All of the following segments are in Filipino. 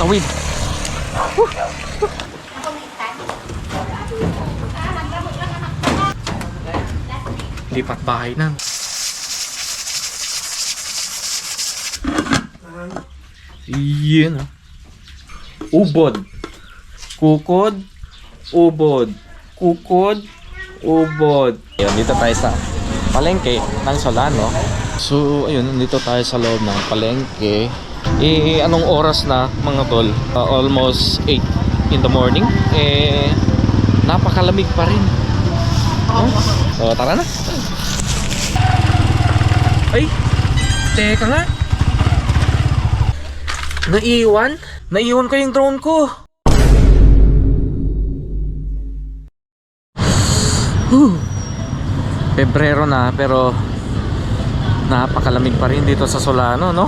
tawid. Lipat bahay na. Iyan, ubod, kukod, ubod, kukod, ubod. Ayun, dito tayo sa palengke ng Solano. So ayun, dito tayo sa loob ng palengke. Anong oras na mga tol? Almost 8 in the morning. Napakalamig pa rin. So tara na. Ay, teka nga. Naiwan ko yung drone ko. Pebrero na pero napakalamig pa rin dito sa Solano, no?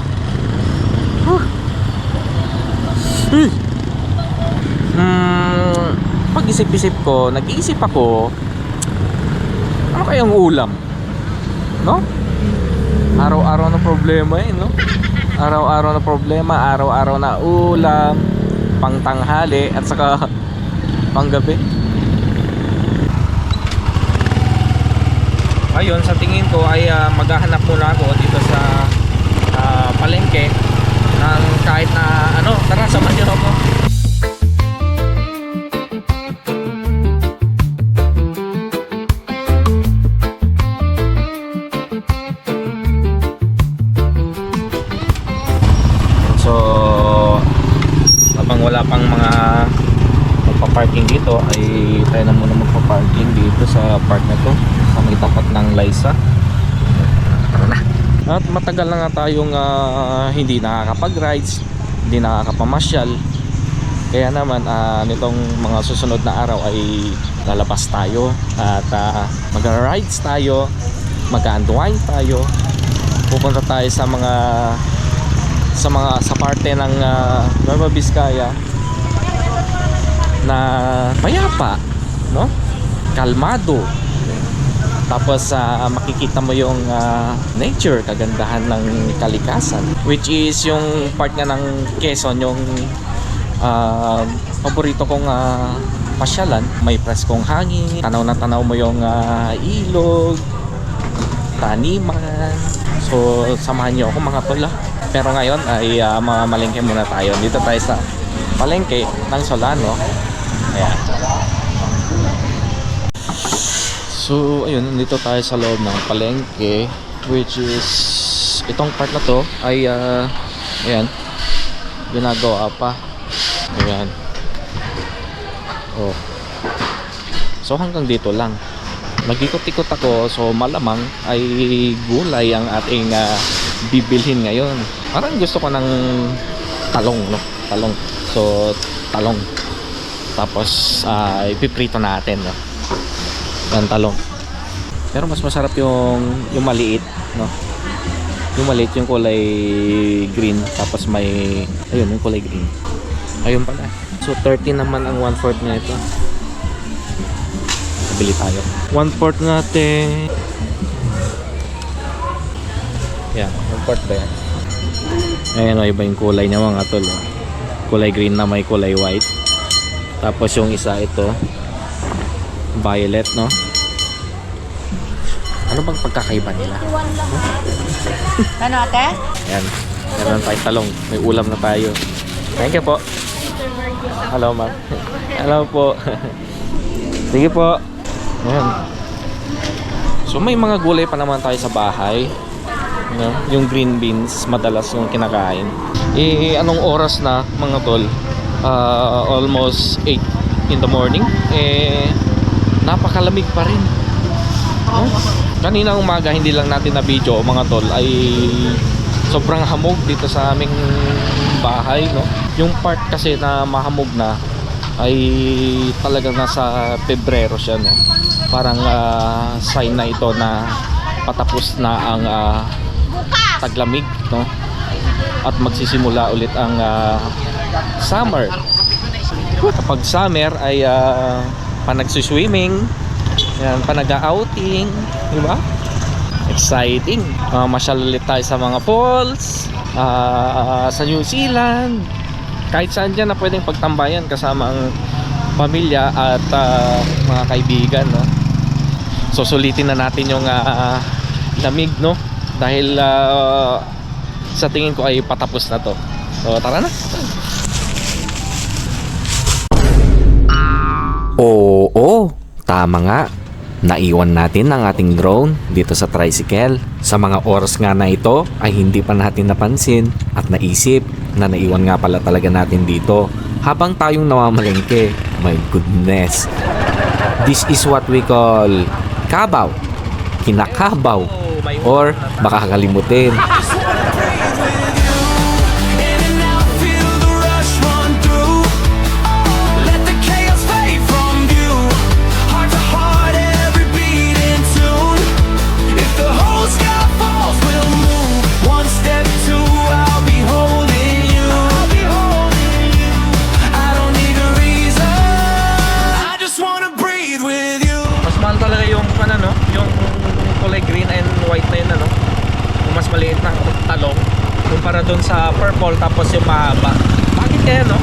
Pag-isip-isip ko, nag-iisip ako, ano kayang ulam? No? Araw-araw na problema no? Araw-araw na problema, araw-araw na ulam, pangtanghali at saka panggabi. Ayun, sa tingin ko ay maghahanap muna ako dito sa palengke ng kahit na ano. Tara, samahan niyo ako. So habang wala pang mga magpa-parking dito ay tayo na muna magpa-parking dito sa park na to sa may tapat ng Liza. Tara na. At matagal na nga tayong hindi nakakapag-rides, hindi nakakapamasyal. Kaya naman nitong mga susunod na araw ay lalabas tayo at mag-rides tayo, mag-unwind tayo. Pupunta tayo sa parte ng Nueva Vizcaya na mayapa, no? Kalmado. Tapos makikita mo yung nature, kagandahan ng kalikasan, which is yung part nga ng Quezon, yung paborito kong pasyalan. May preskong hangin, tanaw na tanaw mo yung ilog, taniman. So samahan nyo ako mga tol. Pero ngayon ay mamalengke muna tayo. Dito tayo sa palengke ng Solano. Ayan. So ayun, dito tayo sa loob ng palengke, which is itong part na to ay ayan, ginagawa pa. Ayan. Oh. So hanggang dito lang. Nag-ikot-ikot ako, so malamang ay gulay ang ating bibilhin ngayon. Parang gusto ko ng talong, no? Talong. So talong. Tapos ipiprito natin, no? Ang talong. Pero mas masarap yung maliit, no? Yung maliit, yung kulay green, tapos may ayun, yung kulay green. Ayun pala. So 30 naman ang 1/4 na ito. Bili tayo. 1/4 natin. Yan, 1/4 ba yan? Ayan o, iba yung kulay niya mga tol. Kulay green na may kulay white. Tapos yung isa ito violet, no? Ano bang pagkakaiba nila? Ano ate? Yan, meron tayong talong. May ulam na tayo. Thank you po. Hello ma'am. Hello po. Sige po. Ayan. So may mga gulay pa naman tayo sa bahay, no? Yung green beans madalas yung kinakain. Anong oras na mga tol? Almost 8 in the morning. Napakalamig pa rin, no? Kaninang umaga hindi lang natin na video mga tol, ay sobrang hamog dito sa aming bahay, no? Yung part kasi na mahamog na ay talagang nasa Pebrero siya, no? Parang sign na ito na patapos na ang taglamig, no? At magsisimula ulit ang summer. Kapag summer ay pa nagsiswimming, yan, pa nag-outing, di ba? Exciting. Masyal ulit tayo sa mga falls, sa New Zealand. kahit saan dyan na pwedeng pagtambayan kasama ang pamilya at mga kaibigan, no? So sulitin na natin yung lamig, no? Dahil sa tingin ko ay patapos na to. So tara na. Oo, tama nga. Naiwan natin ang ating drone dito sa tricycle. Sa mga oras nga na ito ay hindi pa natin napansin at naisip na naiwan nga pala talaga natin dito habang tayong namamalengke. My goodness. This is what we call kabaw, kinakabaw, or baka kakalimutin. Mas mahal talaga yung ano, no? Yung kulay green and white na yun, ano? Yung mas maliit na talong kumpara dun sa purple tapos yung mahaba. Bakit kaya, no?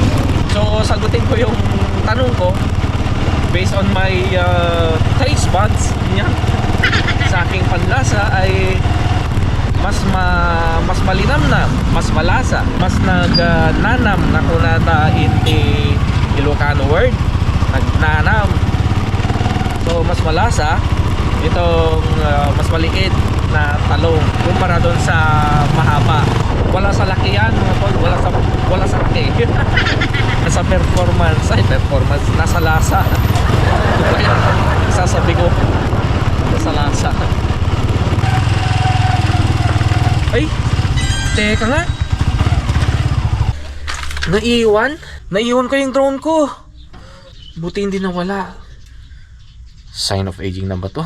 So sagutin ko yung tanong ko based on my taste buds niya. Sa aking panlasa ay mas malinam na, mas malasa, mas nagnanam na kunata in the Ilocano word, nagnanam. So mas malasa itong mas maliit na talong kumpara doon sa mahaba. Wala sa laki yan, mga tol, wala sa laki. Nasa performance, nasa lasa. Ito ba yan? Sasabi ko, nasa lasa. Ay, teka nga. Naiwan ko yung drone ko. Buti hindi nawala. Sign of aging na ba to?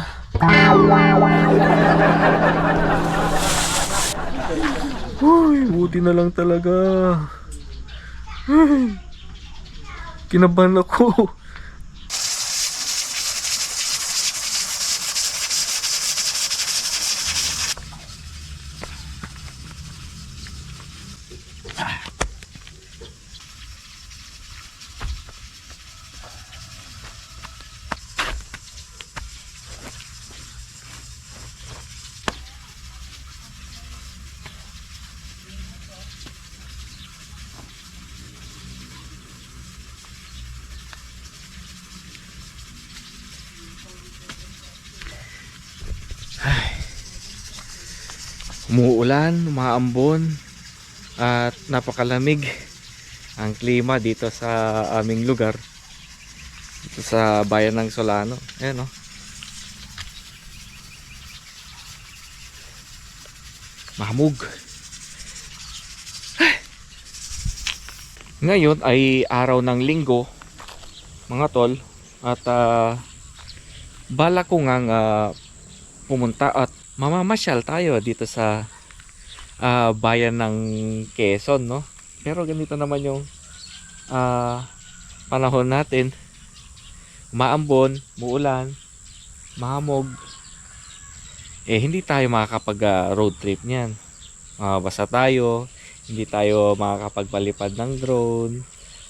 Uy, buti na lang talaga. Ay, kinabahan ako. Umuulan, umaambon at napakalamig ang klima dito sa aming lugar, dito sa bayan ng Solano. Ayan, oh. Mahamog. Ngayon ay araw ng Linggo, mga tol, at bala ko ngang pumunta at mamamasyal tayo dito sa bayan ng Quezon, no? Pero ganito naman yung panahon natin. Maambon, muulan, mahamog. Hindi tayo makakapag road trip niyan. Basa tayo, hindi tayo makakapagpalipad ng drone.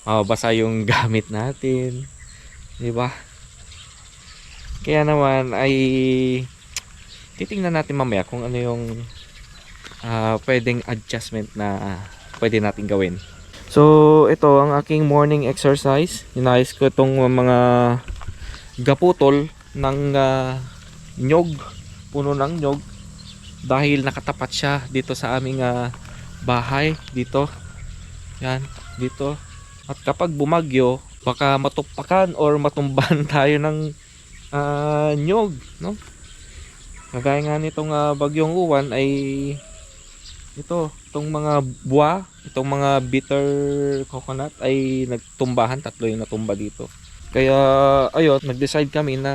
Basa yung gamit natin, di ba? Kaya naman ay titingnan natin mamaya kung ano yung pwedeng adjustment na pwede natin gawin. So ito ang aking morning exercise. Inayos ko itong mga gaputol ng nyog, puno ng nyog, dahil nakatapat siya dito sa aming bahay dito. Yan, dito. At kapag bumagyo, baka matupakan or matumbahan tayo ng nyog, no? Kagaya nga nitong bagyong uwan ay itong mga buwa, itong mga bitter coconut ay nagtumbahan, 3 yung natumba dito. Kaya ayun, nag-decide kami na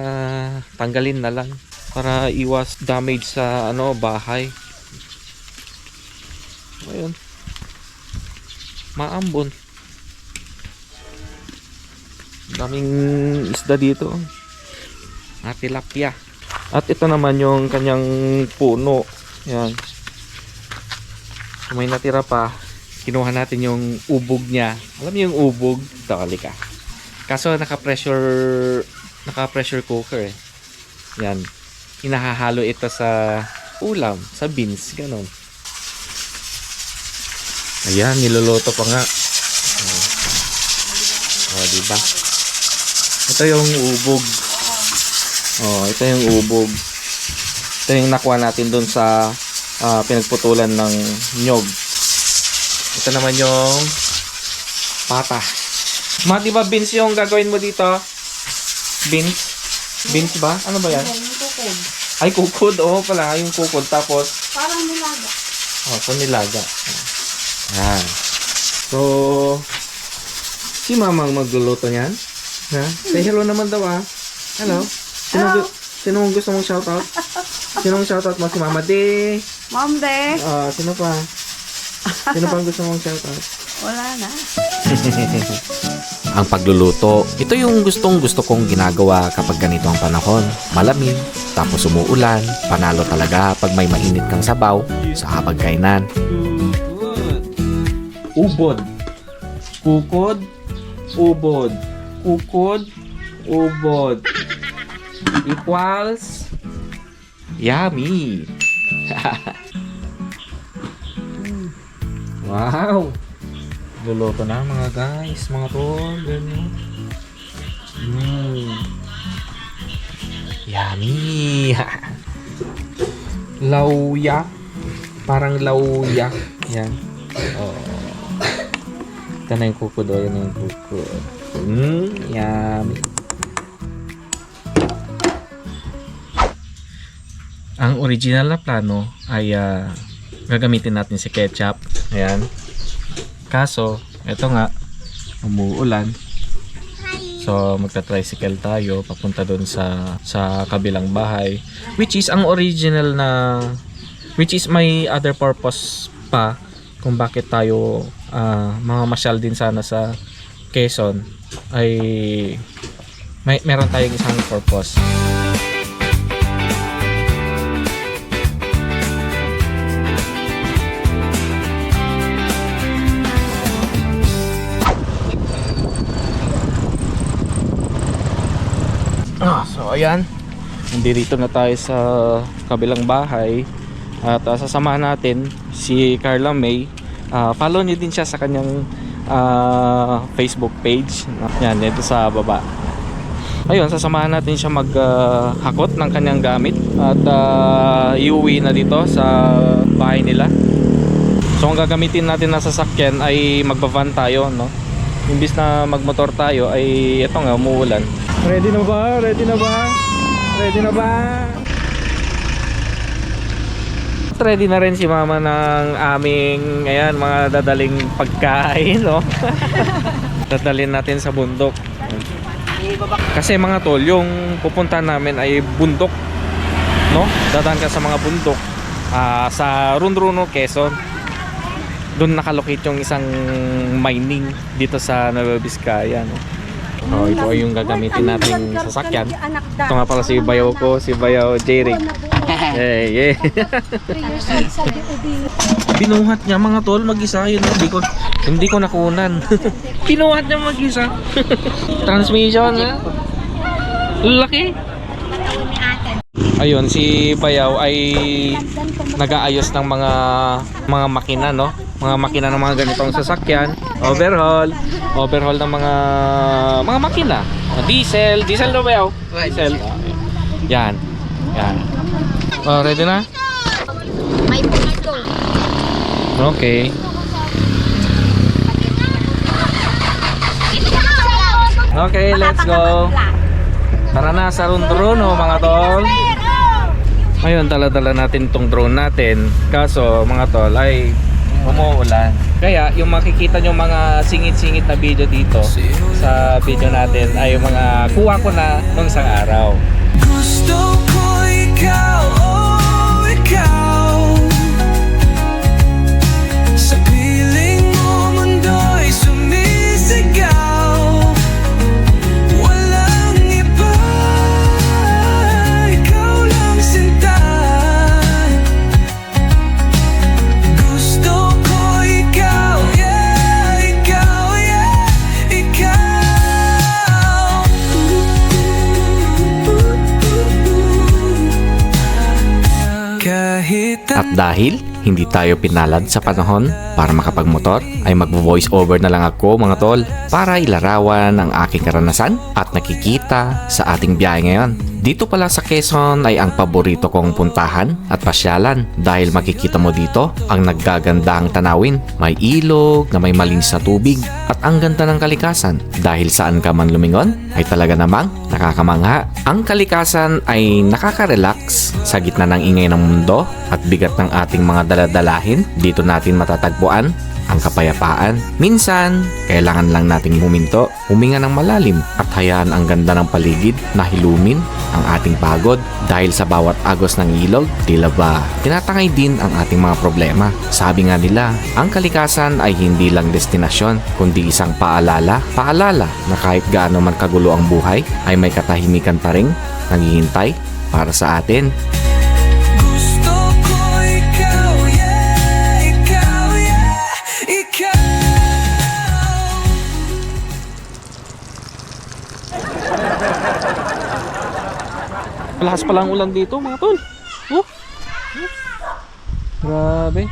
tanggalin na lang para iwas damage sa bahay. Ayun. Maambon. Daming isda dito. Tilapia. At ito naman yung kanyang puno. Yan. Kung may natira pa, kinuha natin yung ubog niya. Alam niyo yung ubog? Ito, halika. Kaso naka-pressure cooker eh. Yan. Hinahalo ito sa ulam, sa beans, ganun. Ayan, niluluto pa nga. Diba? Ito yung ubog. Ito yung ubog. Ito yung nakuha natin dun sa pinagputulan ng nyog. Ito naman yung pata. Di ba beans yung gagawin mo dito? Beans? Beans ba? Ano ba yan? Ay, kukod. Oo pala, yung kukod. Tapos? Parang nilaga. So nilaga. Yan. So, si mama ang magluluto niyan. Ha? Say hello naman daw Hello. Sino gusto mong shoutout? Sinong shoutout mo? Si Mama De? Mom de. Sino pa? Sino pa ang gusto mong shoutout? Wala na. Ang pagluluto, ito yung gusto kong ginagawa kapag ganito ang panahon. Malamig, tapos umuulan, panalo talaga pag may mainit kang sabaw sa hapagkainan. Ubod. Kukod. Ubod. Kukod. Ubod. Equals yummy. Wow. Luluto na mga guys, mga tol. Yummy. Lauya. Parang lauya. Yan. Ito na yung kukod. Yan na yung kukod. Yummy. Ang original na plano ay gagamitin natin si ketchup. Ayan. Kaso, ito nga, umuulan. So, magta-tricycle tayo papunta doon sa kabilang bahay. Which is ang original na, which is may other purpose pa kung bakit tayo mamamasyal din sana sa Quezon. Ay meron tayong isang purpose. So ayan, nandito na tayo sa kabilang bahay at sasamahan natin si Carla May. Follow niyo din siya sa kanyang Facebook page. Yan, dito sa baba. Ayun, sasamahan natin siya maghakot ng kanyang gamit at iuwi na dito sa bahay nila. So ang gagamitin natin na sasakyan ay magbavan tayo, no? Imbis na magmotor tayo ay ito nga, umuulan. Ready na ba? Ready na ba? Ready na ba? Ready na rin si mama ng aming mga dadaling pagkain, no? Dadalhin natin sa bundok. Kasi mga tol, yung pupunta namin ay bundok, no? Dadaan ka sa mga bundok sa Runruno, Quezon. Doon nakalocate yung isang mining dito sa Nueva Vizcaya, no? Ito ay yung gagamitin nating sasakyan. Ito nga pala si bayaw ko, si bayaw Jeric. Hey. Binuhat niya mga tol mag-isa yun. Hindi ko nakunan. Binuhat niya mag-isa. Transmission na. Laki. Ayun, si bayaw ay nag-aayos ng mga makina, no? Mga makina ng mga ganitong sasakyan. Overhaul ng mga makina. Diesel na bayaw. Diesel. Yan. Ready na? May pulito. Okay. Okay, let's go. Tara na sa Runruno mga tol. Ayun, dala-dala natin itong drone natin. Kaso mga tol ay umuulan. Kaya yung makikita nyo mga singit-singit na video dito sa video natin ay yung mga kuha ko na nung isang araw. Gusto ko ikaw, oh ikaw. Sa piling mo mundo'y sumisigaw. Walang iba, ikaw lang sinta. Gusto ko ikaw, yeah. At dahil hindi tayo pinalad sa panahon para makapagmotor, ay magvo-voice over na lang ako mga tol para ilarawan ang aking karanasan at nakikita sa ating biyahe ngayon. Dito pala sa Quezon ay ang paborito kong puntahan at pasyalan dahil makikita mo dito ang naggagandahang tanawin. May ilog na may malinis na tubig at ang ganda ng kalikasan dahil saan ka man lumingon ay talaga namang nakakamangha. Ang kalikasan ay nakaka-relax sa gitna ng ingay ng mundo at bigat ng ating mga daladalahin. Dito natin matatagpuan ang kapayapaan. Minsan, kailangan lang nating huminto, huminga ng malalim at hayaan ang ganda ng paligid na hilumin ang ating pagod dahil sa bawat agos ng ilog, tila ba tinatangay din ang ating mga problema. Sabi nga nila, ang kalikasan ay hindi lang destinasyon kundi isang paalala na kahit gaano man kagulo ang buhay ay may katahimikan pa ring naghihintay para sa atin. Gusto ko ikaw, yeah, ikaw, yeah, ikaw. Malakas pala ang ulan dito mga tol. Oh. Grabe.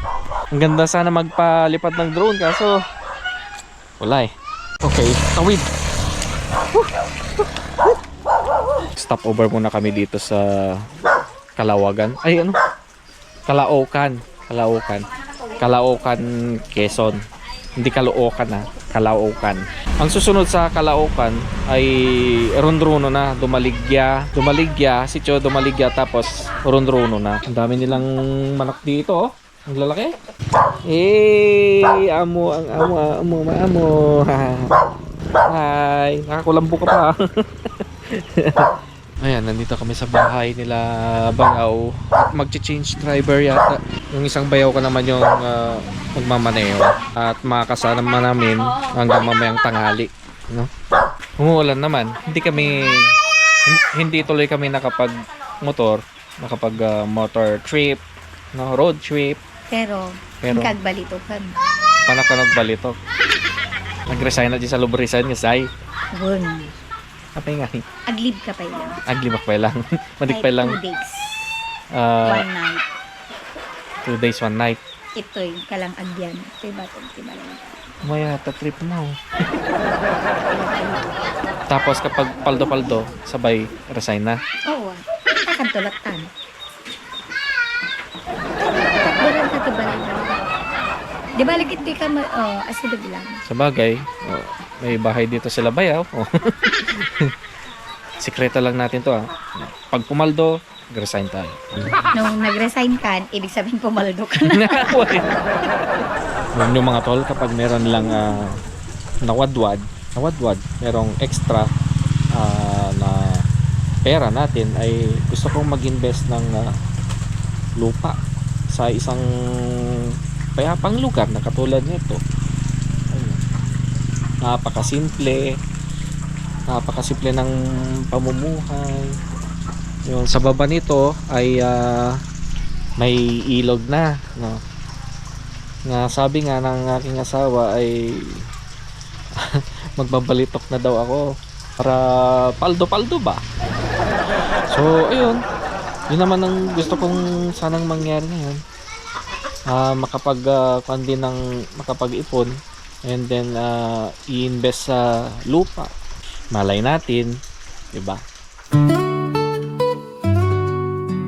Ang ganda sana magpalipad ng drone kaso wala eh. Okay, tawid. Stop over muna kami dito sa Kalawagan. Ay ano? Caloocan, Quezon. Hindi Caloocan ha, Caloocan. Ang susunod sa Caloocan ay Rondrono na, Dumaligya, Sitio Dumaligya, tapos Rondrono na. Ang dami nilang manok dito oh. Ang lalaki. Amo. Hi, nakakulambo ka pa. Ayan, nandito kami sa bahay nila Bangaw. Magche-change driver yata. Yung isang bayaw ko naman yung magmamaneo. At makakasama namin hanggang mamayang tanghali. No? Umuulan naman. Hindi tuloy kami nakapag motor trip, no, road trip. Pero kagbalito ka. Panakanog balitok. Nag-resign na di sa lubrisan nga say. Gun. Kapay nga. Aglib ka pa lang. Aglibak pa lang. Madik pa lang. 2 days. 1 Ah, night. 2 days, 1 night. Ito'y kalang agyan. Ito'y batong timalang. Maya, trip mo. Tapos kapag paldo-paldo, sabay resign na. Oo. Kakantulatan. Takburan ka tibalay. Di balik ito ka asidog lang. Sa bagay, may bahay dito sila bayaw. Sikreto lang natin to Pag pumaldo, resign tayo. Nung nag-resign ka, ibig sabihin pumaldo ka na. Yung mga tol, kapag meron lang nawadwad, merong extra na pera natin, ay gusto kong mag-invest ng lupa sa isang payapang lugar na katulad nito. Napakasimple ng pamumuhay. Yung sa baba nito ay may ilog na, no? Nga sabi nga ng aking asawa ay magbabalitok na daw ako para paldo-paldo ba. So ayun, yun naman ang gusto kong sanang mangyari ngayon. Makapag-ipon and then i-invest sa lupa. Malay natin, diba?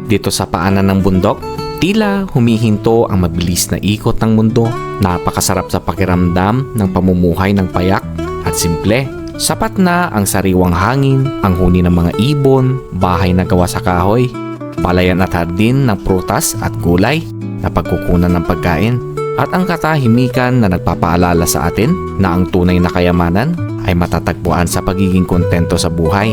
Dito sa paanan ng bundok, tila humihinto ang mabilis na ikot ng mundo. Napakasarap sa pakiramdam ng pamumuhay ng payak at simple. Sapat na ang sariwang hangin, ang huni ng mga ibon, bahay na gawa sa kahoy, palayan at hardin ng prutas at gulay na pagkukunan ng pagkain, at ang katahimikan na nagpapaalala sa atin na ang tunay na kayamanan ay matatagpuan sa pagiging kontento sa buhay.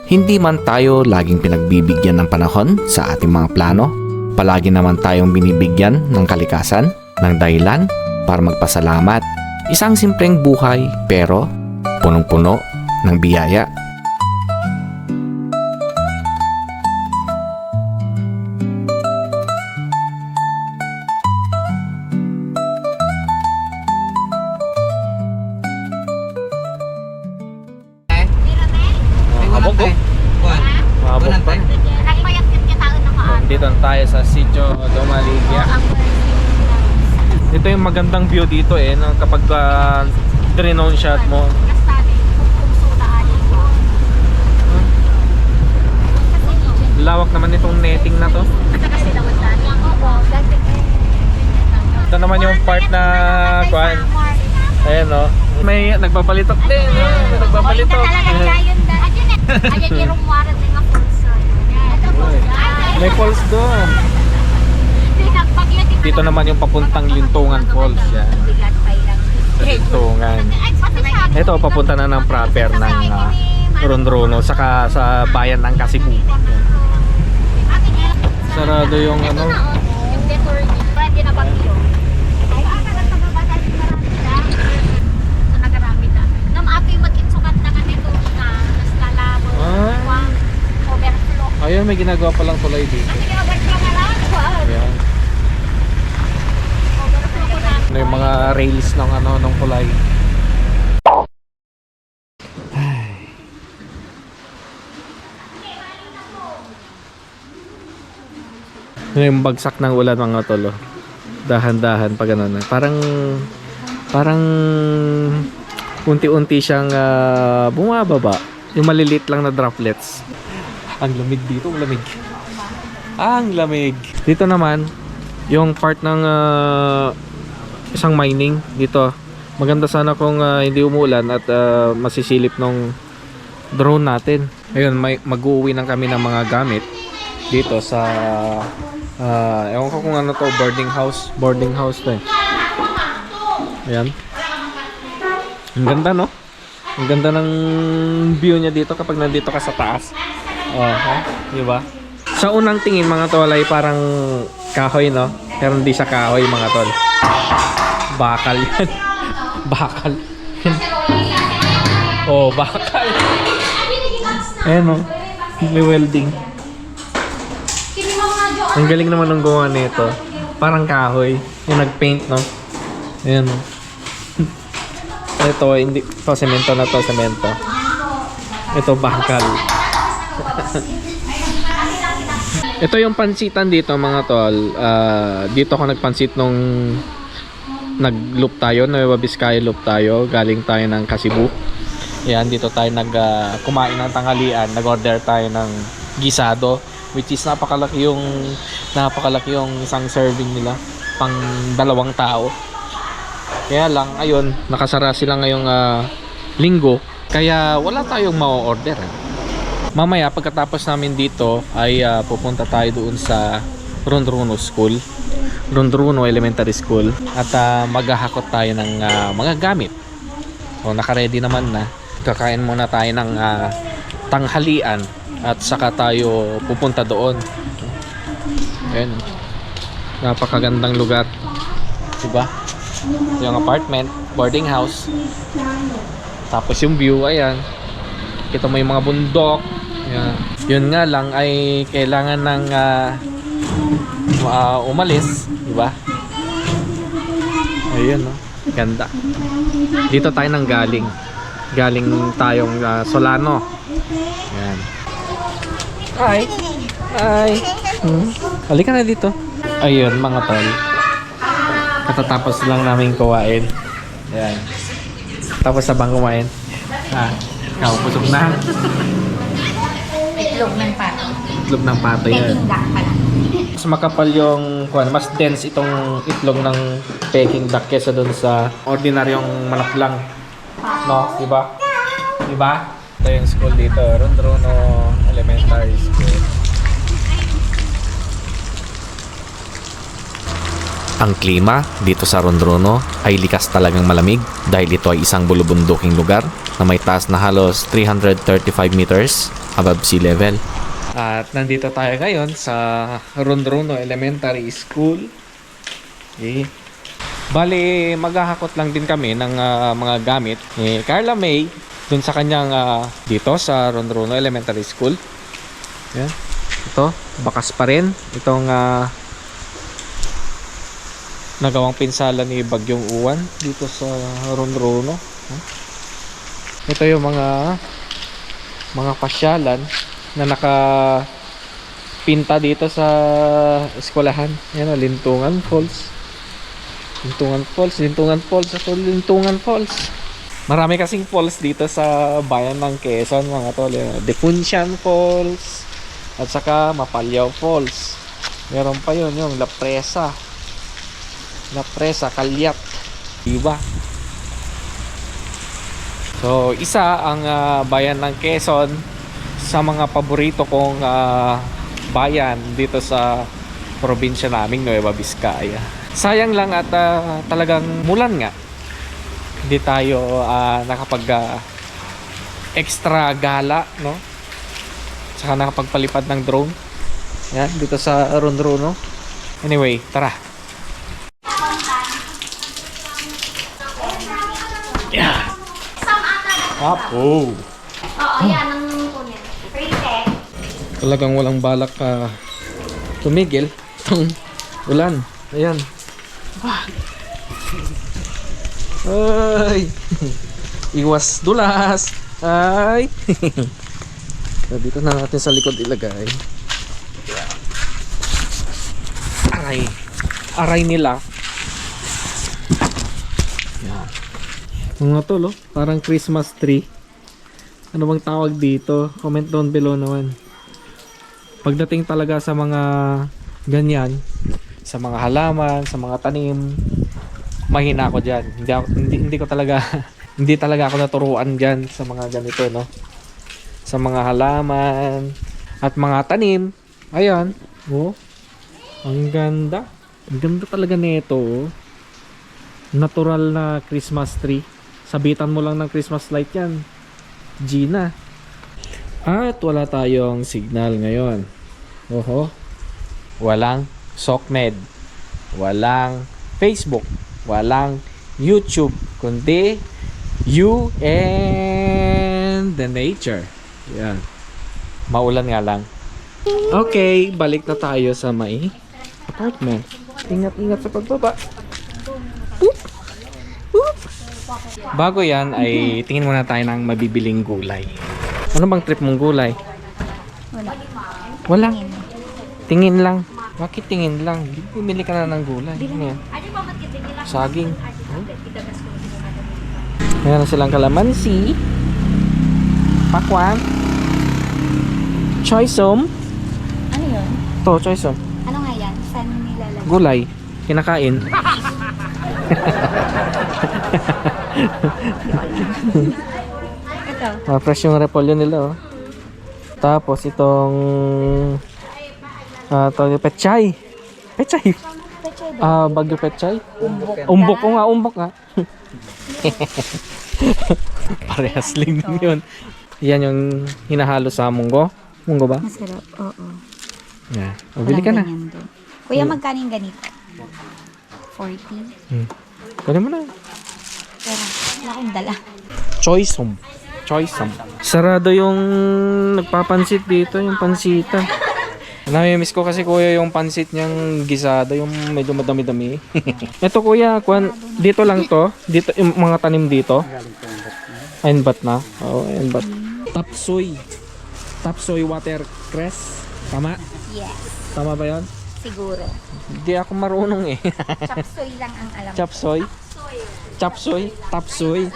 Hindi man tayo laging pinagbibigyan ng panahon sa ating mga plano, palagi naman tayong binibigyan ng kalikasan ng dahilan para magpasalamat. Isang simpleng buhay pero punong-puno ng biyaya. Habog ko? Habog pa. Nagpayat yun kita na kaan. Dito tayo sa Sitio Domaligya. Ito yung magandang view dito eh, no? Kapag drone shot mo. Lawak naman itong netting na to. Ito naman yung part na kuan. Ayan no. May nagbabalitok din. May nagbabalitok. May falls doon. Dito naman yung papuntang Lintungan Falls. Yan. Lintungan. Ito papunta na ng proper ng Rondrono saka sa bayan ng Kasibu. Sarado yung ano. Ayun, may ginagawa palang tulay dito. Ayan. Ano yung mga rails ng ano ng tulay. Ano yung bagsak ng ulan mga tolo. Dahan-dahan pa ganun. Parang unti-unti siyang bumababa. Yung maliliit lang na droplets. Ang lamig dito, ang lamig. Ang lamig. Dito naman, yung part ng isang mining dito. Maganda sana kung hindi umulan at masisilip ng drone natin. Ayun, mag-uwi ng kami ng mga gamit dito sa ewan ko kung ano to, boarding house to eh. Ayan. Ang ganda no? Ang ganda ng view niya dito kapag nandito ka sa taas. Di ba? Sa unang tingin mga tol ay parang kahoy no? Pero hindi siya kahoy mga tol. Bakal yan. Bakal. Oh, bakal. Ayan o. May welding. Ang galing naman ng gawa nito. Parang kahoy. Yung nag-paint no? Ayan o. Ito, hindi. Ito, semento na to. Semento. Ito, bakal. Ito yung pansitan dito mga tol. Dito ako nagpansit nung nag-loop tayo, Nueva Vizcaya loop tayo. Galing tayo ng Kasibu. Yan, dito tayo kumain ng tanghalian. Nag-order tayo ng gisado, which is napakalaki yung isang serving nila. Pang 2 tao. Kaya lang, ayun, nakasara sila ngayong linggo. Kaya wala tayong ma-order. Mamaya pagkatapos namin dito ay pupunta tayo doon sa Rondrono School, Rondrono Elementary School, at maghahakot tayo ng mga gamit. So naka-ready naman na. Kakain muna tayo ng tanghalian at saka tayo pupunta doon. Ayan. Napakagandang lugar. Diba? Yung apartment, boarding house. Tapos yung view, ayan. Kita mo yung mga bundok. Ayan. Yun nga lang ay kailangan ng umalis, di ba? Ayun, no? Ganda. Dito tayo nang galing. Galing tayong Solano. Ayan. Hi. Hi. Halika na dito. Ayun, mga tol. Katatapos lang namin kumain. Ayan. Tapos na bang kumain? Ikaw, busog na. Itlog ng pato. Itlog ng pato yan. Peking duck pala. Mas makapal yung, mas dense itong itlog ng Peking duck kesa dun sa ordinaryong manok lang. No? Diba? Diba? Ito yung school dito. Rondrono Elementary School. Ang klima dito sa Rondrono ay likas talagang malamig dahil ito ay isang bulubunduking lugar na may taas na halos 335 meters above sea level. At nandito tayo ngayon sa Rondrono Elementary School. Okay. Bali, maghahakot lang din kami ng mga gamit ni Carla May dun sa kanyang dito sa Rondrono Elementary School. Yan. Ito, bakas pa rin itong nagawang pinsala ni Bagyong Uwan dito sa Rondrono. Ito yung mga pasyalan na pinta dito sa eskwelahan. Yan o, Lintungan Falls. Lintungan Falls, Lintungan Falls, at Lintungan Falls. Marami kasing falls dito sa bayan ng Quezon, mga tol. Defuncian Falls, at saka Mapalyaw Falls. Meron pa yun, yung La Presa. La Presa, Calyat. Diba? So, isa ang bayan ng Quezon sa mga paborito kong bayan dito sa probinsya naming Nueva Vizcaya. Sayang lang at talagang mulan nga. Hindi tayo nakapag extra gala, no? Saka nakapagpalipad ng drone. Yan, dito sa Ronrono. Anyway, tara. Yeah. Apo. Oo, yan ang kunin. Pretty. Talagang walang balak tumigil itong ulan. Ayan. Ay! Iwas dulas! Ay! So, dito na natin sa likod ilagay. Aray! Aray nila. Yan. Mga tol, oh, parang Christmas tree. Ano bang tawag dito? Comment down below naman. Pagdating talaga sa mga ganyan, sa mga halaman, sa mga tanim, mahina ako dyan. Hindi ko talaga hindi talaga ako naturuan dyan sa mga ganito, no? Sa mga halaman at mga tanim. Ayan, oh. Ang ganda. Ang ganda talaga nito, oh. Natural na Christmas tree. Sabitan mo lang ng Christmas light yan, Gina. At wala tayong signal ngayon. Oho. Walang SOCMED, walang Facebook, walang YouTube, kundi you and the nature. Yan. Maulan nga lang. Okay, balik na tayo sa may apartment. Ingat-ingat sa pagbaba. Oop! Oop! Bago yan ay tingin muna tayo ng mabibiling gulay. Ano bang trip mong gulay? Wala. Tingin lang. Bakit tingin lang? Bumili ka na ng gulay. Ano yan? Saging. Ayan na silang kalamansi. Pakwan. Choysom. Ano yun? To, choysom. Ano nga yan? Saan nilalagay? Gulay. Kinakain. Ito. Fresh yung repolyo nila, oh. Tapos itong pechay. Pechay. Bagyo pechay. Umbok ko nga, umbok nga. Parehas lang din yun. Yan yung hinahalo sa munggo. Munggo ba? Masarap, oo. Yan. O, bili ka na. Walang ganyan doon. Kuya, magkano yung ganito? 40? Kunin mo na. Pero, wala akong dala. Choysom. Choysom. Sarado yung nagpapansit dito, yung pansita. Namimiss ko kasi kuya yung pansit niyang gisada, yung medyo madami-dami. Ito kuya, dito lang to. Dito, yung mga tanim dito. Ayanbat na. Oo, ayanbat. Tapsoy. Tapsoy watercress. Tama? Yes. Tama ba yun? Siguro. Hindi ako marunong eh. Chapsoy lang ang alam ko. Chapsoy? Chapsoy? Tapsoy?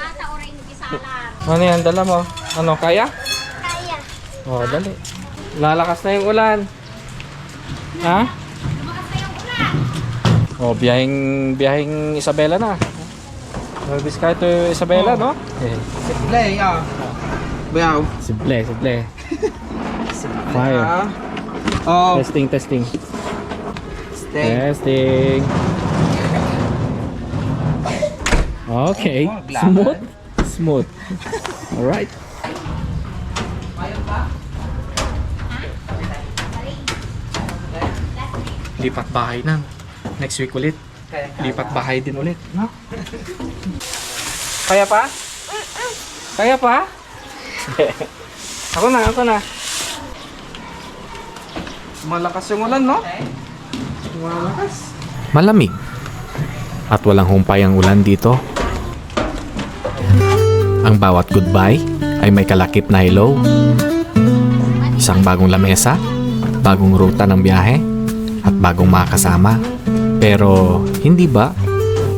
Ano yan? Dala mo? Ano? Kaya? Kaya. Oh, dali. Lalakas na yung ulan. Ha? Oh, biyahing Isabela na. Vizcaya to Isabela, no? Simple, ah. Bayaw. Simple. Fire. Oh, Testing. stay. Testing. Okay. Smooth. Alright. Lipat bahay na. Next week ulit. Lipat bahay din ulit. No? Kaya pa? Kaya pa? Ako na. Malakas yung ulan, no? Malakas. Malamig at walang humpay ang ulan dito. Ang bawat goodbye ay may kalakip na hello. Isang bagong lamesa bagong ruta ng biyahe, at bagong mga kasama. Pero hindi ba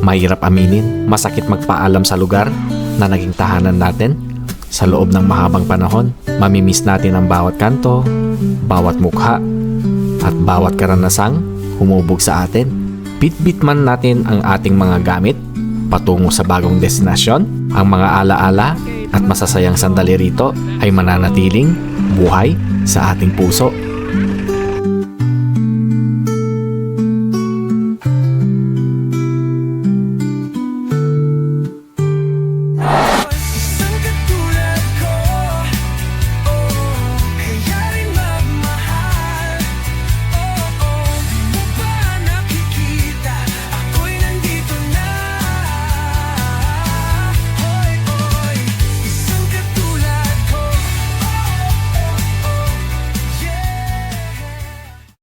mahirap aminin, masakit magpaalam sa lugar na naging tahanan natin? Sa loob ng mahabang panahon, mamimiss natin ang bawat kanto, bawat mukha, at bawat karanasang humubog sa atin. Bitbit man natin ang ating mga gamit patungo sa bagong destinasyon, ang mga alaala at masasayang sandali rito ay mananatiling buhay sa ating puso.